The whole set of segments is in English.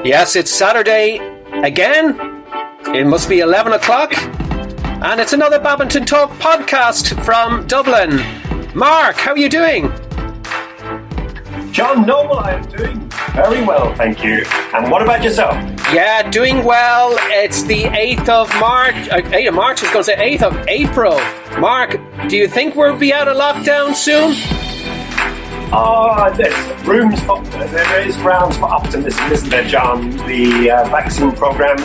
Yes, it's Saturday again. It must be 11 o'clock. And it's another Badminton Talk podcast from Dublin. Mark, how are you doing? John Noble, I am doing very well, thank you. And what about yourself? Yeah, doing well. It's the 8th of March. 8th of March, I was going to say 8th of April. Mark, do you think we'll be out of lockdown soon? There is grounds for optimism, isn't there, John? The vaccine program,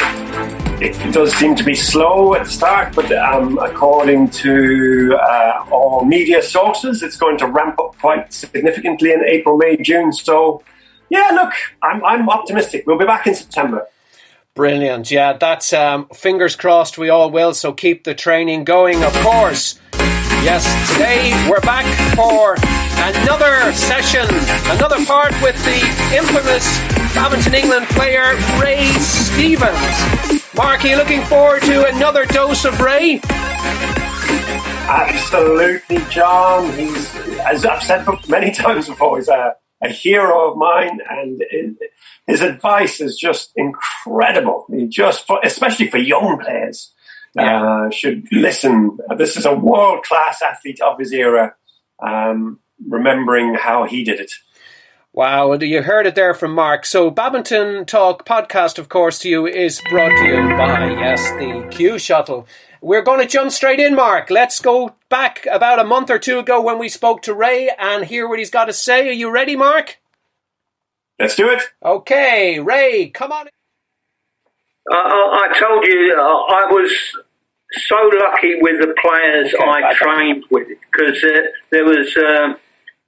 it does seem to be slow at the start, but according to all media sources, it's going to ramp up quite significantly in April, May, June. So, yeah, look, I'm optimistic. We'll be back in September. Brilliant. Yeah, that's fingers crossed we all will. So keep the training going, of course. Yes, today we're back for another session, another part with the infamous Badminton England player Ray Stevens. Mark, are you looking forward to another dose of Ray? Absolutely, John. He's, as I've said many times before, he's a hero of mine, and his advice is just incredible. Especially for young players. Should listen. This is a world-class athlete of his era, remembering how he did it. Wow, you heard it there from Mark. So Badminton Talk podcast, of course, to you is brought to you by, yes, the Q Shuttle. We're going to jump straight in, Mark. Let's go back about a month or two ago when we spoke to Ray and hear what he's got to say. Are you ready, Mark? Let's do it. Okay, Ray, come on. I told you I was so lucky with the players I trained with, because there was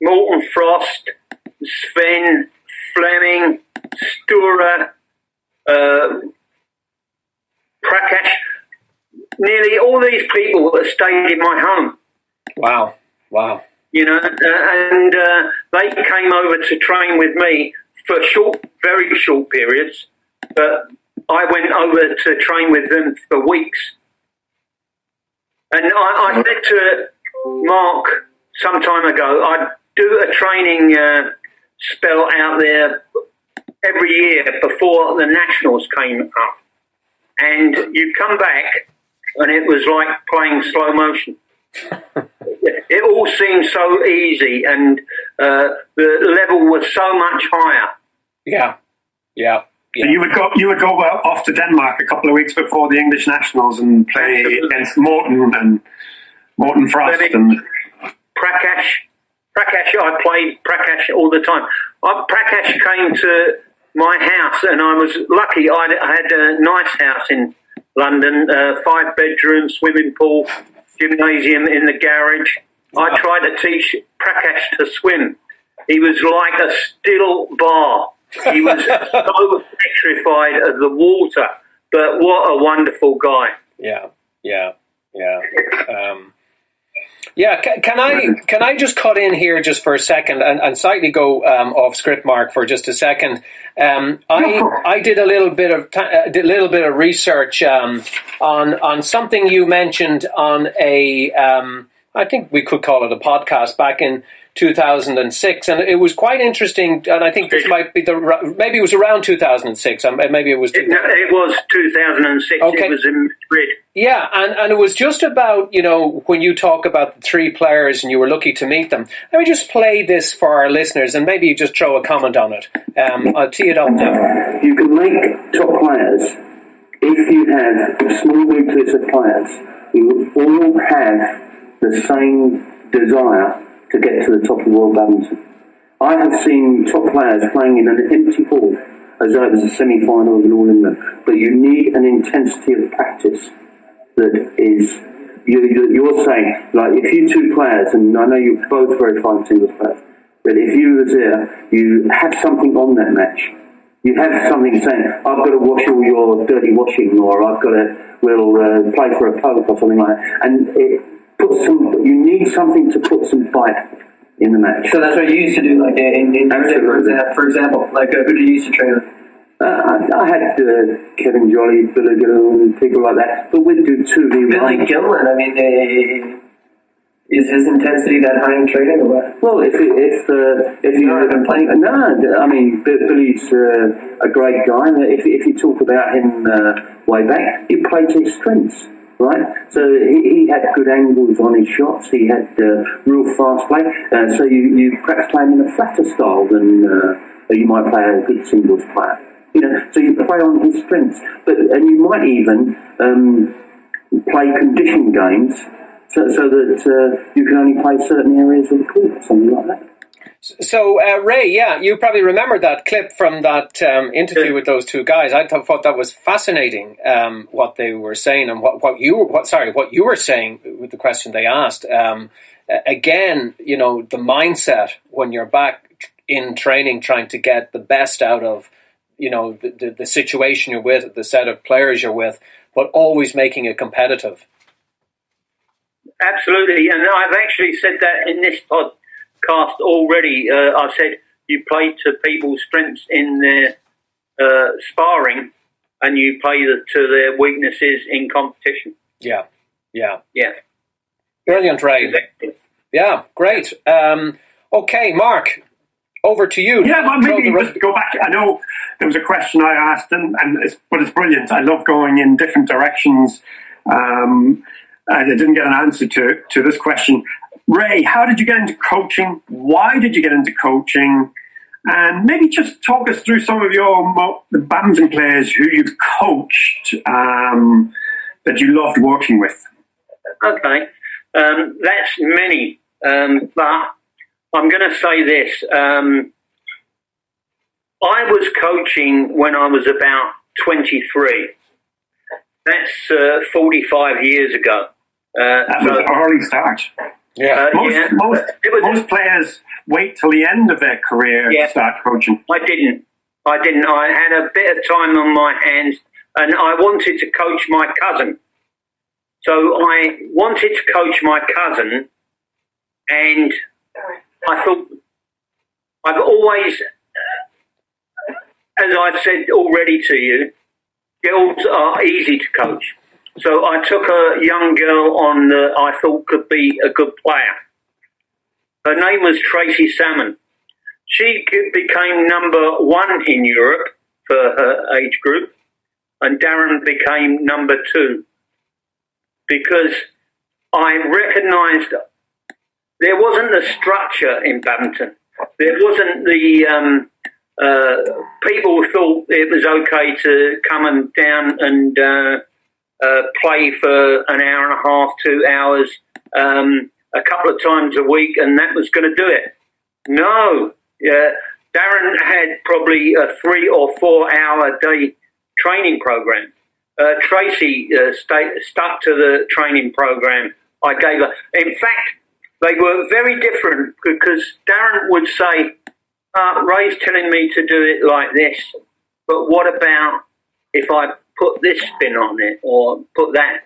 Morten Frost, Sven, Fleming, Stura, Prakash, nearly all these people that stayed in my home. Wow. You know, and they came over to train with me for very short periods, but I went over to train with them for weeks. And I said to Mark some time ago, I'd do a training spell out there every year before the Nationals came up. And you come back and it was like playing slow motion. It all seemed so easy, and the level was so much higher. Yeah. So you would go off to Denmark a couple of weeks before the English Nationals and play against Morten Frost and Prakash. I played Prakash all the time. Prakash came to my house, and I was lucky. I had a nice house in London, 5 bedrooms, swimming pool, gymnasium in the garage. Wow. I tried to teach Prakash to swim. He was like a still bar. He was so petrified of the water, but what a wonderful guy. Yeah. Can I just cut in here just for a second and slightly go off script, Mark, for just a second? I did a little bit of research on something you mentioned on a I think we could call it a podcast back in 2006, and it was quite interesting. And I think this might be maybe it was around 2006. Maybe it was. It was 2006. Okay. It was in Madrid. Yeah, and it was just about, you know, when you talk about the 3 players and you were lucky to meet them. Let me just play this for our listeners, and maybe you just throw a comment on it. I'll tee it up now. You can make top players if you have a small nucleus of players who all have the same desire to get to the top of world badminton. I have seen top players playing in an empty hall as though it was a semi-final of an All England, but you need an intensity of practice that is, you're saying, like if you 2 players, and I know you're both very fine singles players, but if you were there, you have something on that match. You have something saying, I've got to wash all your dirty washing, or I've got to, play for a poke or something like that. And you need something to put some bite in the match. So that's what you used to do, like for example, like who did you used to train with? I had Kevin Jolly, Billy Gillen, and people like that. But we'd do 2v1. Billy Gillen, I mean, Is his intensity that high in training or what? Well, if you I've been playing. no, I mean Billy's a great guy. And if you talk about him way back, he played to his strengths, right? So he had good angles on his shots. He had real fast play. So you perhaps play him in a flatter style than you might play a good singles player. So you play on his strengths, and you might even play condition games. So that you can only play certain areas of the court, something like that. So, Ray, yeah, you probably remember that clip from that interview with those two guys. I thought that was fascinating, what they were saying and what you were saying with the question they asked. Again, the mindset when you're back in training, trying to get the best out of, the situation you're with, the set of players you're with, but always making it competitive. Absolutely, and I've actually said that in this podcast already. I said you play to people's strengths in their sparring, and you play to their weaknesses in competition. Yeah. Brilliant, Ray. Exactly. Yeah, great. Okay, Mark, over to you. Yeah, well, maybe just to go back. I know there was a question I asked, but it's brilliant. I love going in different directions. And I didn't get an answer to this question. Ray, how did you get into coaching? Why did you get into coaching? And maybe just talk us through some of the badminton players who you've coached that you loved working with. Okay, that's many, but I'm going to say this. I was coaching when I was about 23. That's 45 years ago. That was an early start. Yeah. Most players wait till the end of their career to start coaching. I didn't. I had a bit of time on my hands, and I wanted to coach my cousin. So I wanted to coach my cousin, and I thought I've always, as I've said already to you, girls are easy to coach. So I took a young girl on that I thought could be a good player. Her name was Tracy Salmon. She became number 1 in Europe for her age group, and Darren became number 2. Because I recognised there wasn't the structure in badminton. There wasn't the people thought it was okay to come and down and play for an hour and a half, 2 hours, a couple of times a week, and that was going to do it. No, Darren had probably a 3 or 4 hour day training program. Tracy stuck to the training program I gave her. In fact, they were very different because Darren would say, Ray's telling me to do it like this, but what about if I put this spin on it or put that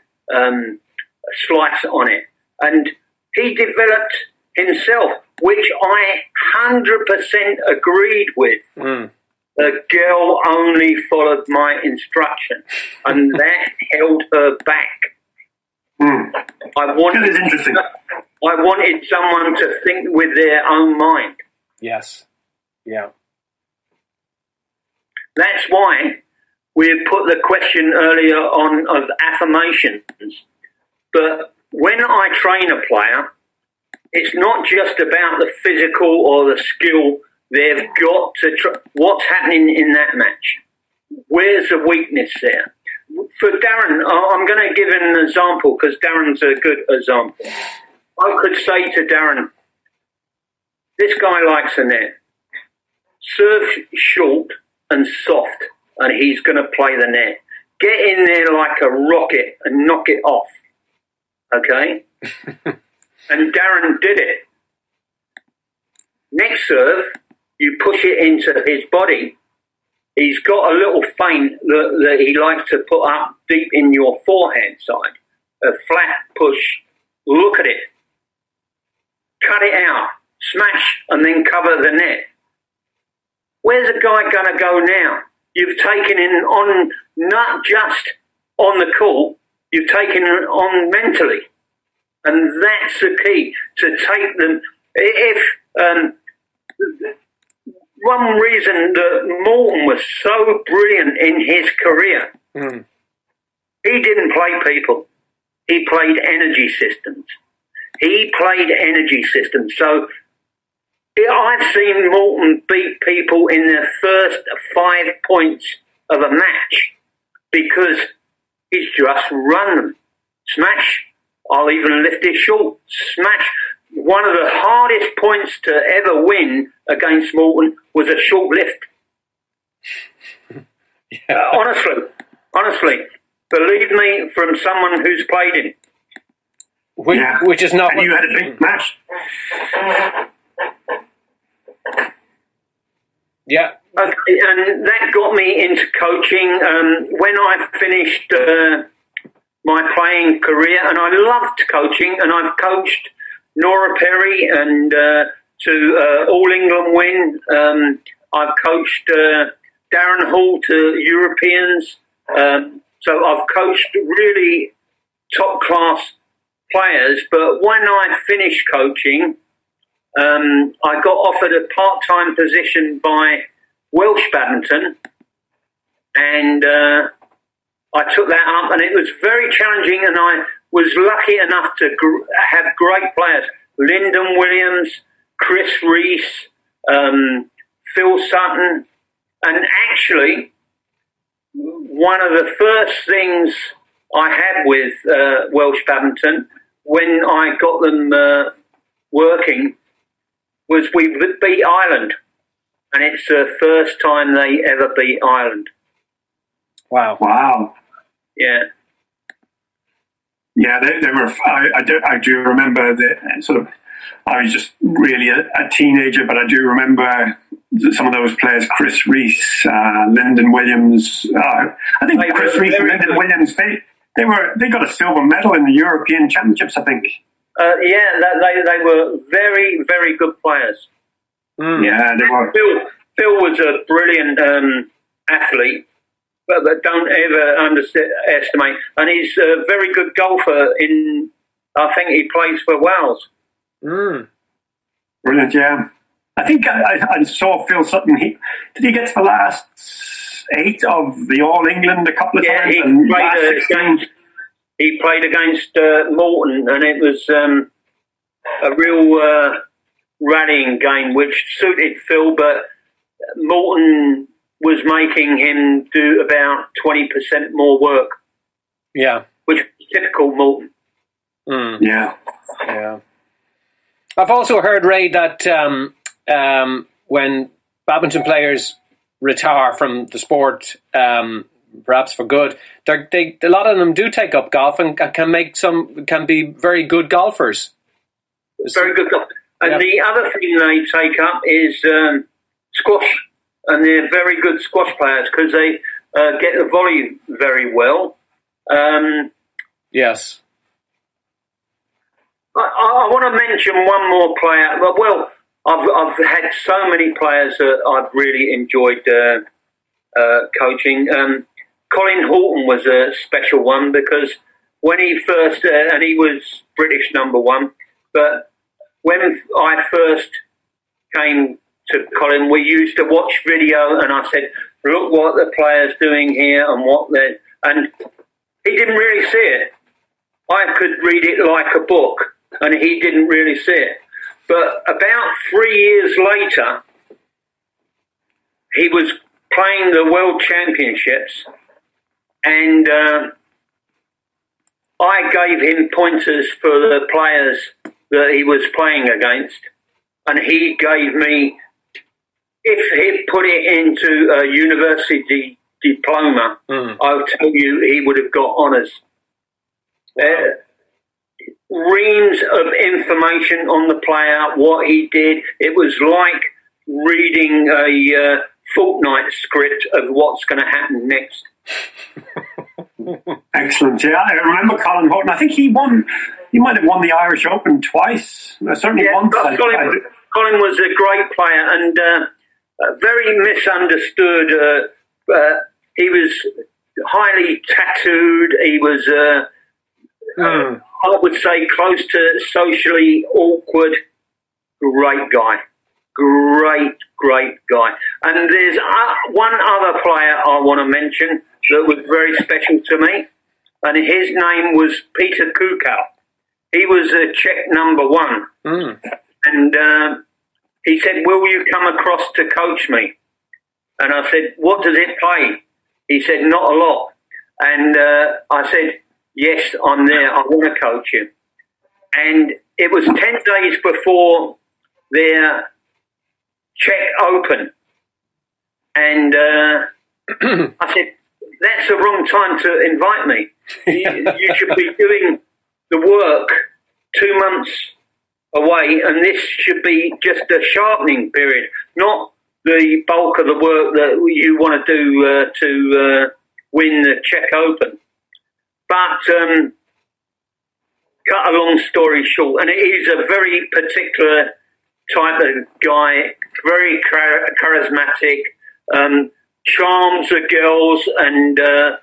slice on it? And he developed himself, which I 100% agreed with. The girl only followed my instruction, and that held her back. That is interesting. I wanted someone to think with their own mind. Yes. Yeah. That's why we put the question earlier on of affirmations. But when I train a player, it's not just about the physical or the skill. They've got to what's happening in that match. Where's the weakness there? For Darren, I'm going to give an example because Darren's a good example. I could say to Darren, this guy likes a net. Serve short and soft, and he's going to play the net. Get in there like a rocket and knock it off. Okay? And Darren did it. Next serve, you push it into his body. He's got a little feint that he likes to put up deep in your forehand side. A flat push. Look at it. Cut it out. Smash and then cover the net. Where's the guy going to go now? You've taken him on, not just on the court, you've taken him on mentally. And that's the key, to take them. If one reason that Morton was so brilliant in his career, he didn't play people. He played energy systems. So I've seen Morton beat people in their first 5 points of a match because he's just run them. Smash. I'll even lift it short. Smash. One of the hardest points to ever win against Morton was a short lift. Honestly, believe me, from someone who's played him. Which is not. And you had a big smash. Yeah. Okay, and that got me into coaching. When I finished my playing career, and I loved coaching, and I've coached Nora Perry and to All England win. I've coached Darren Hall to Europeans. So I've coached really top class players. But when I finished coaching, I got offered a part-time position by Welsh Badminton, and I took that up, and it was very challenging, and I was lucky enough to have great players. Lyndon Williams, Chris Reese, Phil Sutton, and actually one of the first things I had with Welsh Badminton when I got them working was we beat Ireland, and it's the first time they ever beat Ireland. Wow. Yeah. Yeah, they were. I do remember that sort of. I was just really a teenager, but I do remember some of those players: Chris Reese, Lyndon Williams. I think Chris Reese and Lyndon Williams. They got a silver medal in the European Championships, I think. They were very, very good players. Yeah, they were. Phil was a brilliant athlete, but don't ever underestimate. And he's a very good golfer. I think he plays for Wales. Brilliant, yeah. I think I saw Phil Sutton. Did he get to the last 8 of the All England a couple of times? He played against Morton, and it was a real rallying game, which suited Phil, but Morton was making him do about 20% more work. Yeah. Which was typical Morton. Yeah. I've also heard, Ray, that when badminton players retire from the sport, perhaps for good, a lot of them do take up golf and can be very good golfers. Very good golf. And the other thing they take up is squash, and they're very good squash players because they get the volley very well. Yes. I want to mention one more player. Well, I've had so many players that I've really enjoyed coaching. Colin Horton was a special one because when he first, and he was British #1, but when I first came to Colin, we used to watch video, and I said, look what the player's doing here and he didn't really see it. I could read it like a book, and he didn't really see it. But about 3 years later, he was playing the World Championships, and I gave him pointers for the players that he was playing against, and he gave me, if he put it into a university diploma, I'll tell you he would have got honours. Reams of information on the player, what he did. It was like reading a fortnight script of what's going to happen next. Excellent. Yeah, I remember Colin Horton. I think he might have won the Irish Open twice. Certainly once. Colin was a great player and very misunderstood. He was highly tattooed. He was I would say close to socially awkward. Great guy. Great guy. And there's one other player I want to mention that was very special to me, and his name was Peter Kukal. He was a Czech number 1. And he said, will you come across to coach me? And I said, what does it pay? He said, not a lot. And I said, yes, I'm there. I want to coach you. And it was 10 days before their Czech Open. And I said, that's the wrong time to invite me. You should be doing the work 2 months away, and this should be just a sharpening period, not the bulk of the work that you want to do to win the Czech Open. But cut a long story short, and he's a very particular type of guy, very charismatic, charms the girls, and a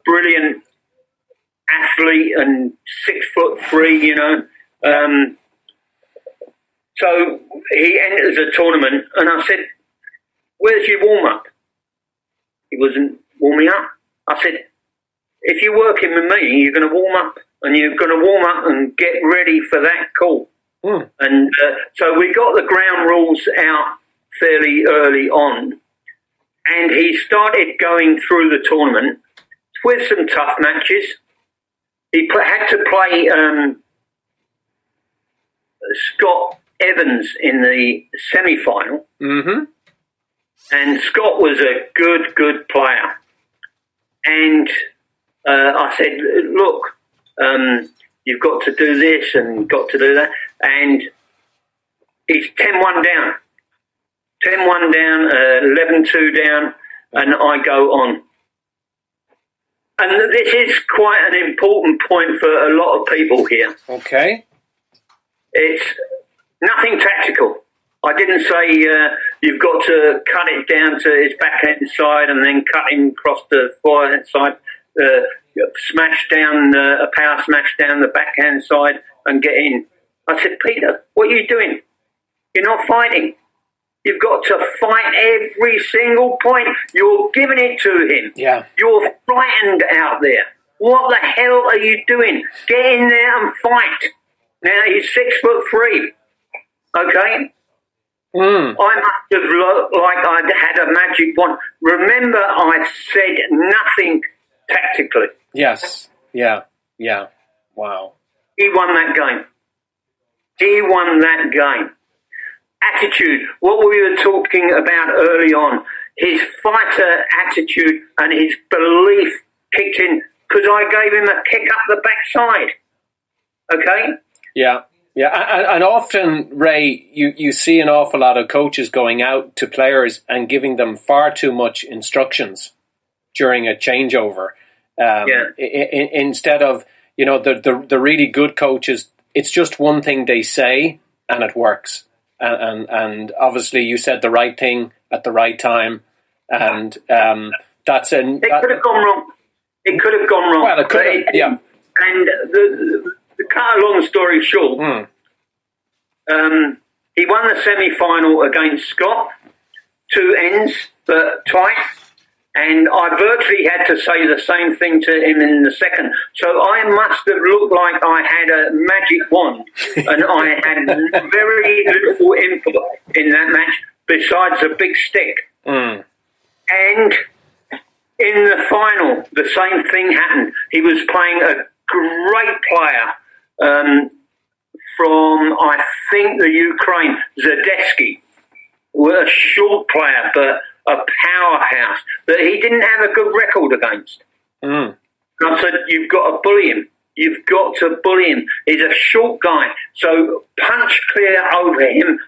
brilliant athlete, and 6'3", you know. So he enters a tournament, and I said, where's your warm-up? He wasn't warming up. I said, if you're working with me, you're going to warm up, and you're going to warm up and get ready for that call. And so we got the ground rules out fairly early on, and he started going through the tournament with some tough matches. He had to play Scott Evans in the semi-final, and Scott was a good player. And I said, look, you've got to do this and got to do that. And he's 10-1 down. 10-1 down, 11-2 down, and I go on. And this is quite an important point for a lot of people here. Okay. It's nothing tactical. I didn't say you've got to cut it down to his backhand side and then cut him across the forehand side, smash down, a power smash down the backhand side and get in. I said, Peter, what are you doing? You're not fighting. You've got to fight every single point. You're giving it to him. Yeah. You're frightened out there. What the hell are you doing? Get in there and fight. Now, he's 6'3". Okay? I must have looked like I'd had a magic wand. Remember, I said nothing tactically. Yes. Yeah. Wow. He won that game. Attitude, what we were talking about early on, his fighter attitude and his belief kicked in because I gave him a kick up the backside. Okay? Yeah. And often, Ray, you see an awful lot of coaches going out to players and giving them far too much instructions during a changeover. Instead of, the really good coaches, it's just one thing they say and it works. And obviously you said the right thing at the right time. And that's an... It could have gone wrong. Well, it could have, yeah. And to cut a long story short, he won the semi-final against Scott, 2 ends, but twice. And I virtually had to say the same thing to him in the second. So I must have looked like I had a magic wand and I had very little input in that match besides a big stick. And in the final, the same thing happened. He was playing a great player from, I think, the Ukraine, Zadetsky. A short player, but a powerhouse that he didn't have a good record against. And I said, you've got to bully him. You've got to bully him. He's a short guy, so punch clear over him,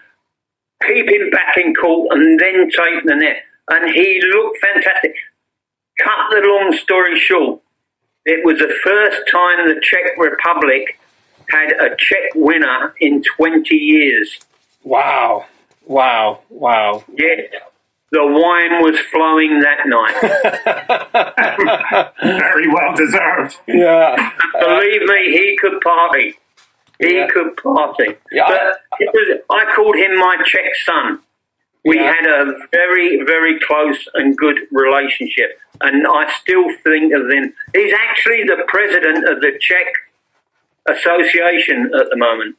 keep him back in court, and then take the net. And he looked fantastic. Cut the long story short, it was the first time the Czech Republic had a Czech winner in 20 years. Wow. Yes. the wine was flowing that night. Very well deserved. Yeah. Believe me, he could party. He could party. Yeah, But I called him my Czech son. We had a very, very close and good relationship. And I still think of him. He's actually the president of the Czech Association at the moment.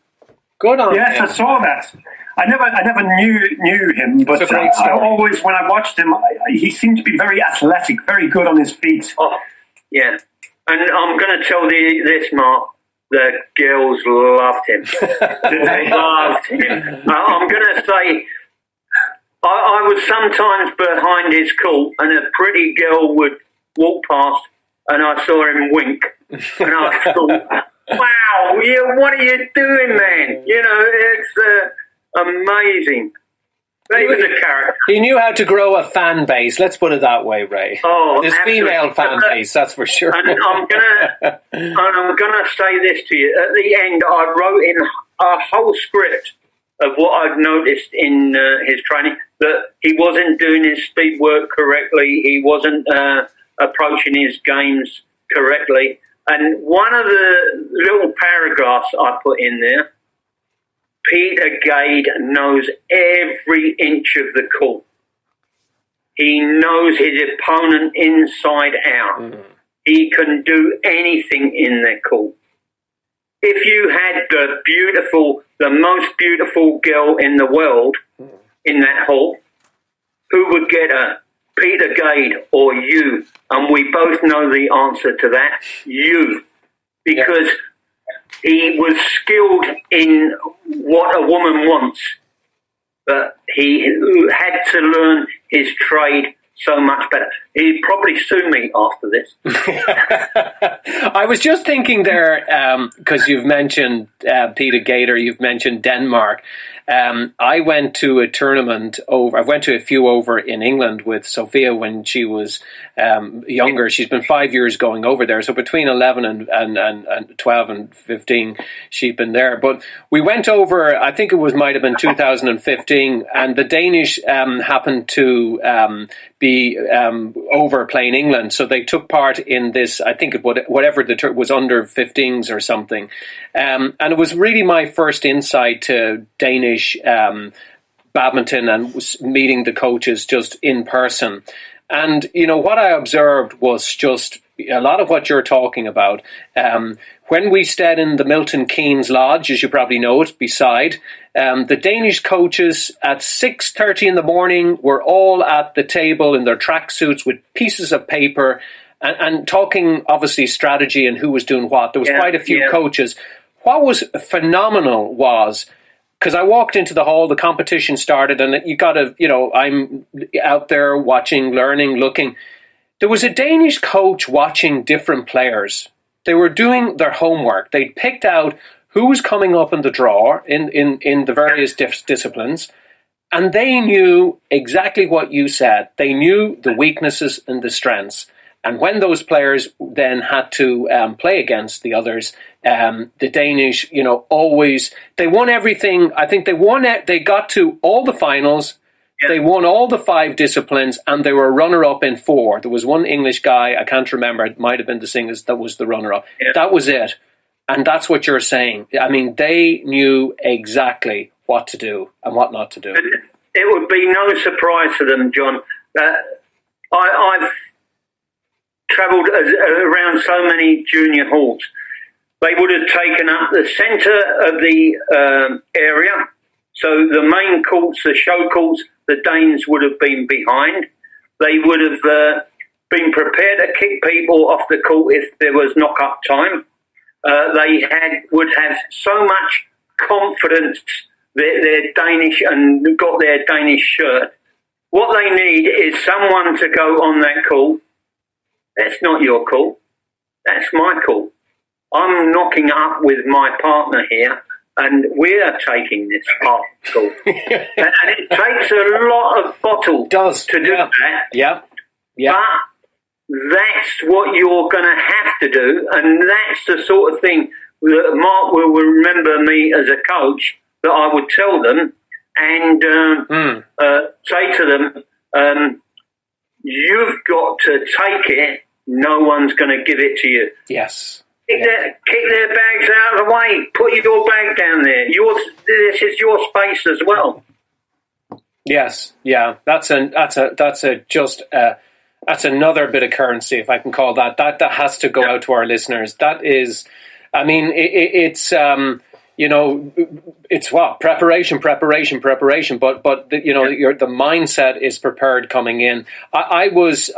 Good on Yes, him. I saw that. I never knew him, but It's a great story. I always, when I watched him, he seemed to be very athletic, very good on his feet. Oh, yeah. And I'm going to tell this, Mark. The girls loved him. They loved him. I'm going to say, I was sometimes behind his court, and a pretty girl would walk past, and I saw him wink, and I thought, wow, what are you doing, man? You know, it's amazing. He was a character. He knew how to grow a fan base. Let's put it that way, Ray. Oh, this absolutely. female fan base, that's for sure. And I'm gonna say this to you. At the end, I wrote in a whole script of what I've noticed in his training, that he wasn't doing his speed work correctly. He wasn't approaching his games correctly. And one of the little paragraphs I put in there, Peter Gade knows every inch of the court. He knows his opponent inside out. Mm-hmm. He can do anything in the court. If you had the most beautiful girl in the world in that hall, who would get her? Peter Gade or you? And we both know the answer to that. You. Because he was skilled in what a woman wants, but he had to learn his trade so much better. He'd probably sue me after this. I was just thinking there, because you've mentioned Peter Gader, you've mentioned Denmark. I went to a tournament I went to a few over in England with Sophia when she was younger. She's been 5 years going over there. So between 11 and 12 and 15, she'd been there. But we went over, I think it might have been 2015, and the Danish happened to be over playing England. So they took part in this, I think whatever the was under 15s or something. And it was really my first insight to Danish badminton and was meeting the coaches just in person. And, you know, what I observed was just a lot of what you're talking about. When we stayed in the Milton Keynes Lodge, as you probably know it, beside, the Danish coaches at 6:30 in the morning were all at the table in their tracksuits with pieces of paper and talking, obviously, strategy and who was doing what. There was quite a few coaches. What was phenomenal was, because I walked into the hall, the competition started, and you got to, you know, I'm out there watching, learning, looking. There was a Danish coach watching different players. They were doing their homework. They picked out who was coming up in the draw in the various disciplines, and they knew exactly what you said. They knew the weaknesses and the strengths. And when those players then had to play against the others, the Danish, you know, they won everything. I think they got to all the finals. Yeah. They won all the 5 disciplines, and they were runner-up in 4. There was one English guy, I can't remember, it might have been the singers, that was the runner-up. Yeah. That was it. And that's what you're saying. I mean, they knew exactly what to do and what not to do. It would be no surprise to them, John. I've travelled around so many junior halls. They would have taken up the centre of the area. So the main courts, the show courts, the Danes would have been behind. They would have been prepared to kick people off the court if there was knock-up time. They would have so much confidence that they're Danish and got their Danish shirt. What they need is someone to go on that court. That's not your call. That's my call. I'm knocking up with my partner here, and we're taking this part call. And it takes a lot of bottle to do that. Yeah. But that's what you're going to have to do, and that's the sort of thing that Mark will remember me as a coach, that I would tell them and say to them, you've got to take it. No one's going to give it to you. Yes. Kick their bags out of the way. Put your bag down there. This is your space as well. Yes, yeah, that's another bit of currency, if I can call that. That has to go out to our listeners. That is, I mean, it's it's what preparation. But the mindset is prepared coming in. I was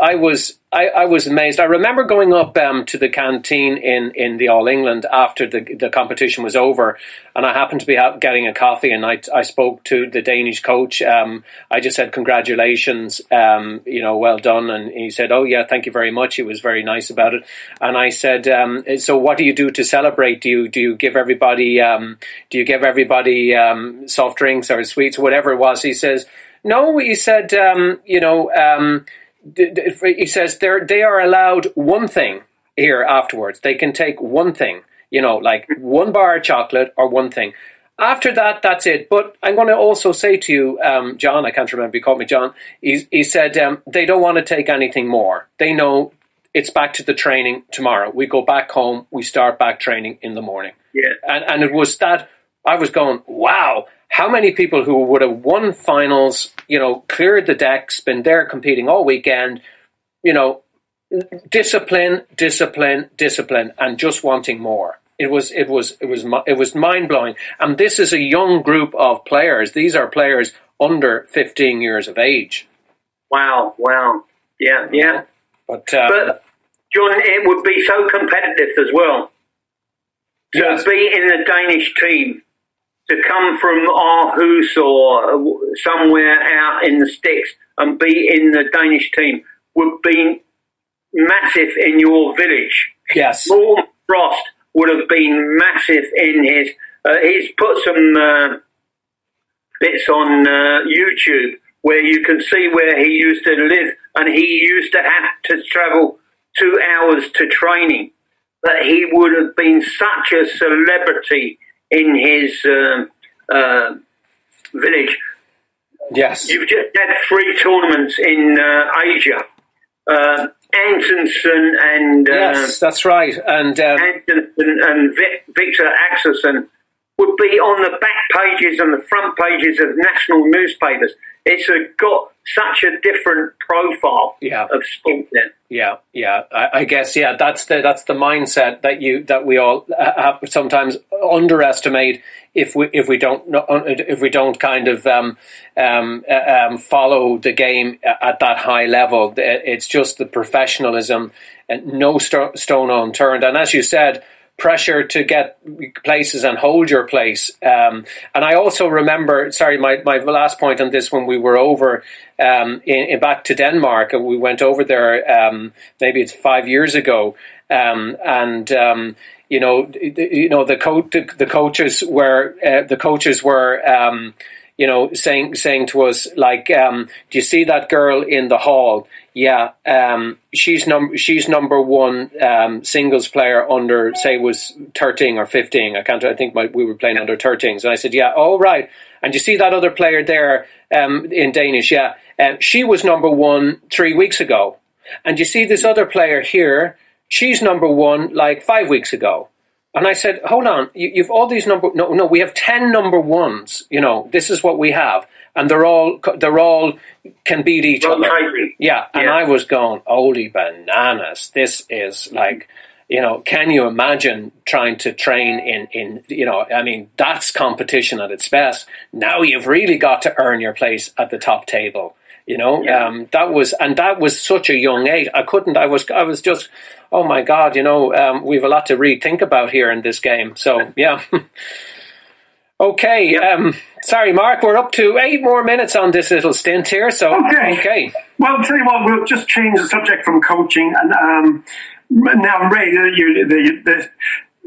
amazed. I remember going up to the canteen in the All England after the competition was over, and I happened to be out getting a coffee, and I spoke to the Danish coach. I just said congratulations, well done, and he said, oh yeah, thank you very much. He was very nice about it, and I said, so what do you do to celebrate? Do you give everybody soft drinks or sweets, whatever it was? He says, no. He said, he says they are allowed one thing here afterwards. They can take one thing, like one bar of chocolate or one thing. After that, that's it. But I'm going to also say to you, John, I can't remember, you called me John. He said they don't want to take anything more. They know it's back to the training tomorrow. We go back home. We start back training in the morning. Yeah. And it was that I was going, wow. How many people who would have won finals, cleared the decks, been there competing all weekend, discipline, and just wanting more. It was mind blowing. And this is a young group of players. These are players under 15 years of age. Wow. Yeah. But John, it would be so competitive as well. To be in the Danish team. To come from Aarhus or somewhere out in the sticks and be in the Danish team would be massive in your village. Yes. Morten Frost would have been massive in his... he's put some bits on YouTube where you can see where he used to live, and he used to have to travel 2 hours to training. But he would have been such a celebrity in his village. Yes. You've just had 3 tournaments in Asia. Antonsen and... yes, that's right. And Antonsen and Victor Axelsen would be on the back pages and the front pages of national newspapers. It's got such a different profile of sport then. Yeah. I guess that's the mindset that we all have sometimes underestimate if we don't kind of follow the game at that high level. It's just the professionalism and no stone unturned. And as you said, pressure to get places and hold your place. And I also remember, my last point on this, when we were over in back to Denmark, and we went over there, maybe it's 5 years ago, the coaches were saying to us, like, do you see that girl in the hall? Yeah, she's number one singles player under, say, was 13 or 15. I think we were playing under 13s. And I said, yeah, all right. And you see that other player there in Danish? Yeah, she was number one 3 weeks ago. And you see this other player here? She's number one like 5 weeks ago. And I said, hold on, you've all these no, we have 10 number ones. This is what we have. And they're all can beat each other. Yeah, and I was going, holy bananas! This is like, can you imagine trying to train in I mean, that's competition at its best. Now you've really got to earn your place at the top table. That was such a young age. I was just, oh my God, we've a lot to rethink about here in this game. So yeah. Okay, sorry, Mark, we're up to 8 more minutes on this little stint here. So okay. Well, I'll tell you what, we'll just change the subject from coaching. And now, Ray,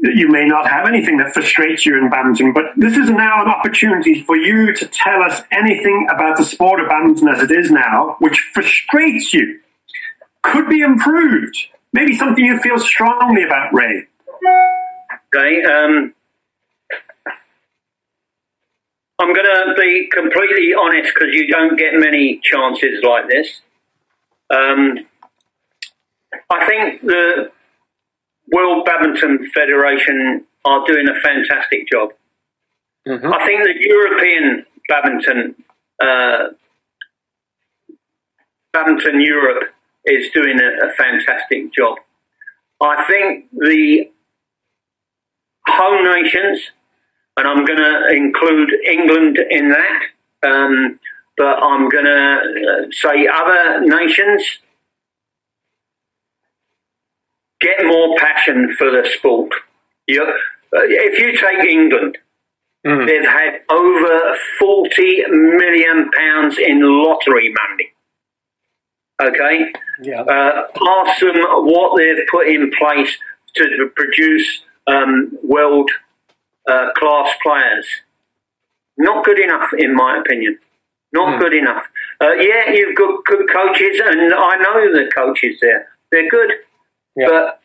you may not have anything that frustrates you in badminton, but this is now an opportunity for you to tell us anything about the sport of badminton as it is now, which frustrates you, could be improved. Maybe something you feel strongly about, Ray. Okay. I'm going to be completely honest because you don't get many chances like this. I think the World Badminton Federation are doing a fantastic job. Mm-hmm. I think the European Badminton Europe is doing a fantastic job. I think the home nations, and I'm going to include England in that, but I'm going to say other nations, get more passion for the sport. If you take England, they've had over £40 million in lottery money. Okay? Yeah. Ask them what they've put in place to produce world class players. Not good enough, in my opinion. Not good enough. Yeah, you've got good coaches, and I know the coaches there. They're good. Yeah. But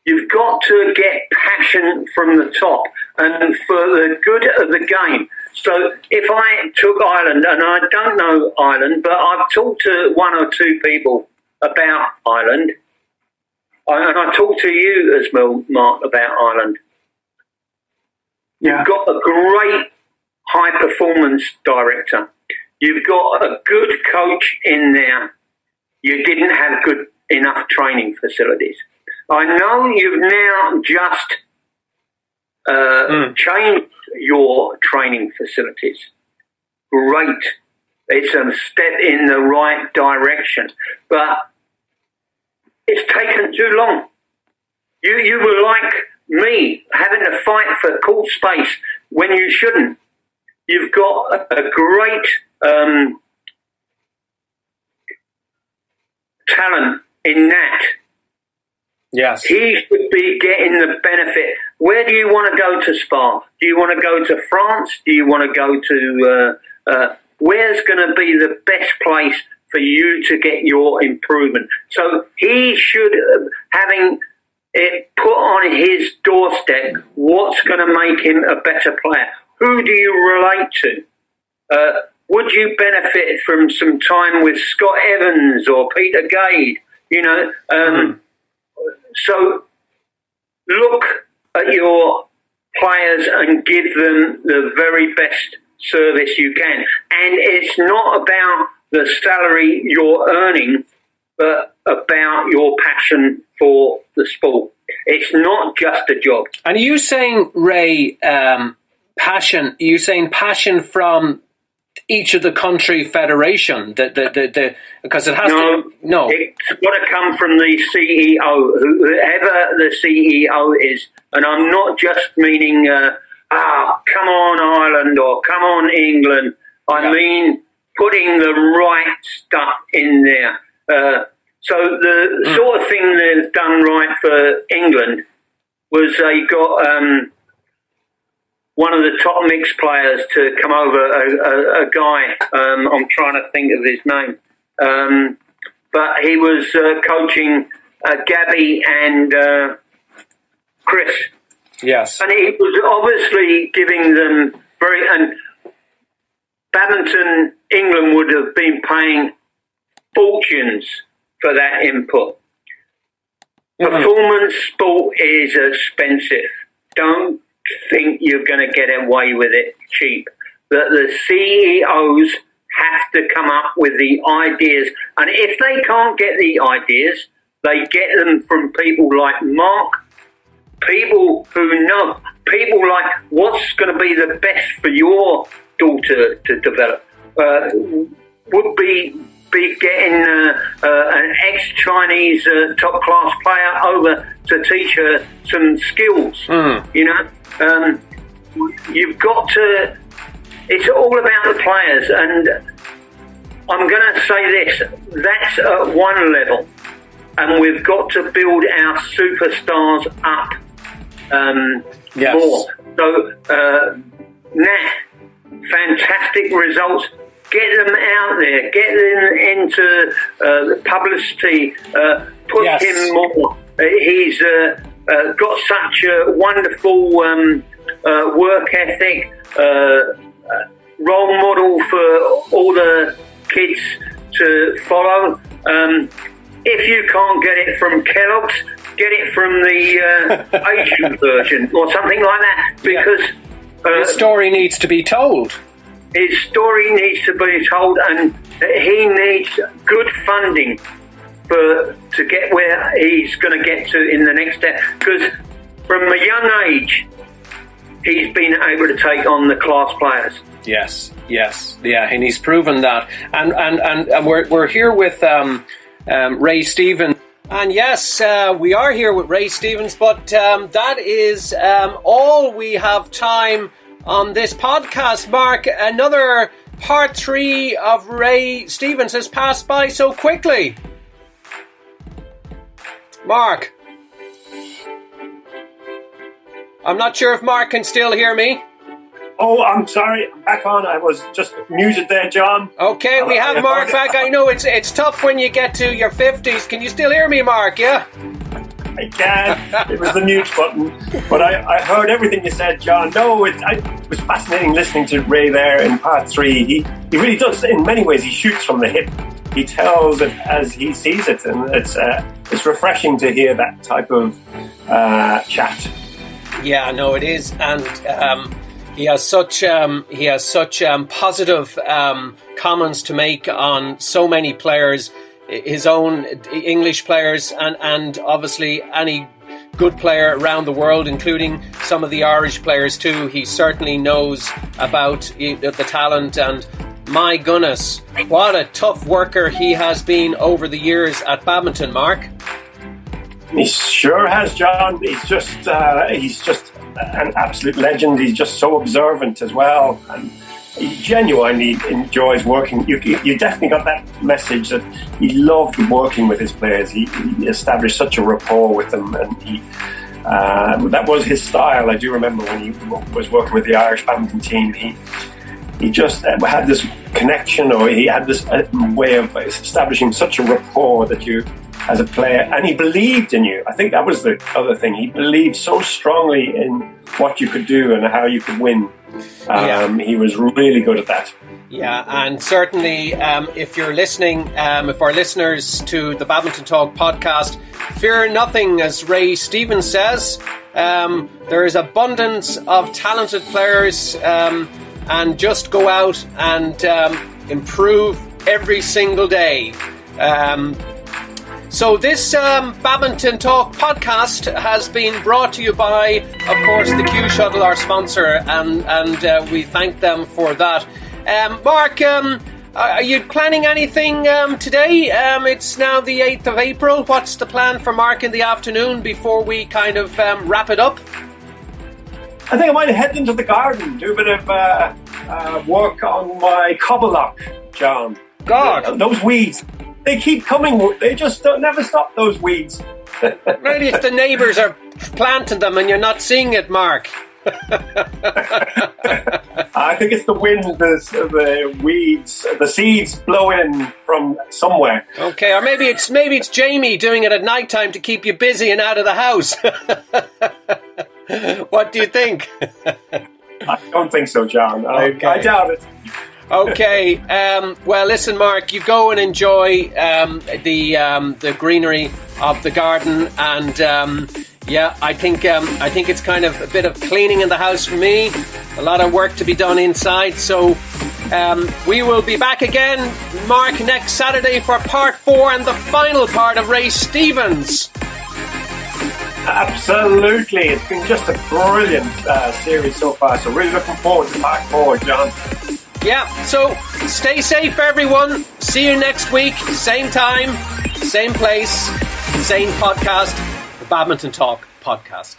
you've got to get passion from the top and for the good of the game. So if I took Ireland, and I don't know Ireland, but I've talked to one or two people about Ireland, and I talked to you as well, Mark, about Ireland. Yeah. You've got a great high-performance director. You've got a good coach in there. You didn't have good enough training facilities. I know you've now just changed your training facilities. Great. It's a step in the right direction. But it's taken too long. You were like me, having to fight for court space when you shouldn't. You've got a great talent in that. Yes. He should be getting the benefit. Where do you want to go to Spa? Do you want to go to France? Do you want to go to... where's going to be the best place for you to get your improvement? So he should, having it put on his doorstep, what's going to make him a better player? Who do you relate to? Would you benefit from some time with Scott Evans or Peter Gade? You know, so look at your players and give them the very best service you can. And it's not about the salary you're earning, but about your passion for the sport. It's not just a job. And are you saying, Ray, passion? Are you saying passion from each of the country federation? Because it has to. No, it's got to come from the CEO, whoever the CEO is. And I'm not just meaning, come on Ireland or come on England. I mean putting the right stuff in there. So the sort of thing they've done right for England was they got one of the top mixed players to come over, a guy, I'm trying to think of his name, but he was coaching Gabby and Chris. Yes. And he was obviously giving them and Badminton England would have been paying fortunes for that input. Performance sport is expensive. Don't think you're going to get away with it cheap. That the CEOs have to come up with the ideas, and if they can't get the ideas, they get them from people like Mark, people who know, people like what's going to be the best for your daughter to develop. Would be getting an ex-Chinese top-class player over to teach her some skills. You know, you've got to. It's all about the players, and I'm going to say this: that's at one level, and we've got to build our superstars up more. So, Nat, fantastic results. Get them out there. Get them into the publicity. Push him more. He's got such a wonderful work ethic, role model for all the kids to follow. If you can't get it from Kellogg's, get it from the Asian version or something like that, because his story needs to be told. His story needs to be told, and he needs good funding to get where he's going to get to in the next step. Because from a young age, he's been able to take on the class players. Yes, yeah, and he's proven that. And we're here with Ray Stevens. And yes, we are here with Ray Stevens, but that is all we have time on this podcast. Mark, another part 3 of Ray Stevens has passed by so quickly. Mark, I'm not sure if Mark can still hear me. Oh, I'm sorry. I'm back on. I was just muted there, John. Okay, we have Mark back. I know it's tough when you get to your 50s. Can you still hear me, Mark? Yeah? I can. It was the mute button. But I heard everything you said, John. No, it was fascinating listening to Ray there in part 3. He really does. In many ways, he shoots from the hip. He tells it as he sees it. And it's refreshing to hear that type of chat. Yeah, no, it is. And he has such positive comments to make on so many players, his own English players, and obviously any good player around the world, including some of the Irish players too. He certainly knows about the talent, and my goodness, what a tough worker he has been over the years at badminton, Mark. He sure has, John. He's just an absolute legend. He's just so observant as well, and he genuinely enjoys working. You definitely got that message that he loved working with his players. He established such a rapport with them, and that was his style. I do remember when he was working with the Irish badminton team. He just had this connection, or he had this way of establishing such a rapport that you, as a player, and he believed in you. I think that was the other thing. He believed so strongly in what you could do and how you could win. He was really good at that. Yeah, and certainly if you're listening, if our listeners to the Badminton Talk podcast, fear nothing, as Ray Stevens says. There is abundance of talented players, and just go out and improve every single day. So this Badminton Talk podcast has been brought to you by, of course, the Q Shuttle, our sponsor, and we thank them for that. Mark, are you planning anything today? It's now the 8th of April. What's the plan for Mark in the afternoon before we kind of wrap it up? I think I might head into the garden, do a bit of work on my cobble lock, John. God! Those weeds. They keep coming. They just never stop, those weeds. Maybe it's the neighbours are planting them and you're not seeing it, Mark. I think it's the wind, the weeds, the seeds blow in from somewhere. Okay, or maybe it's Jamie doing it at night time to keep you busy and out of the house. What do you think? I don't think so, John. Okay. I doubt it. Okay, well, listen, Mark, you go and enjoy the greenery of the garden, and I think it's kind of a bit of cleaning in the house for me. A lot of work to be done inside, so we will be back again, Mark, next Saturday for part 4 and the final part of Ray Stevens. Absolutely, it's been just a brilliant series so far, so really looking forward to part 4, John. Yeah, so stay safe, everyone. See you next week, same time, same place, same podcast, the Badminton Talk podcast.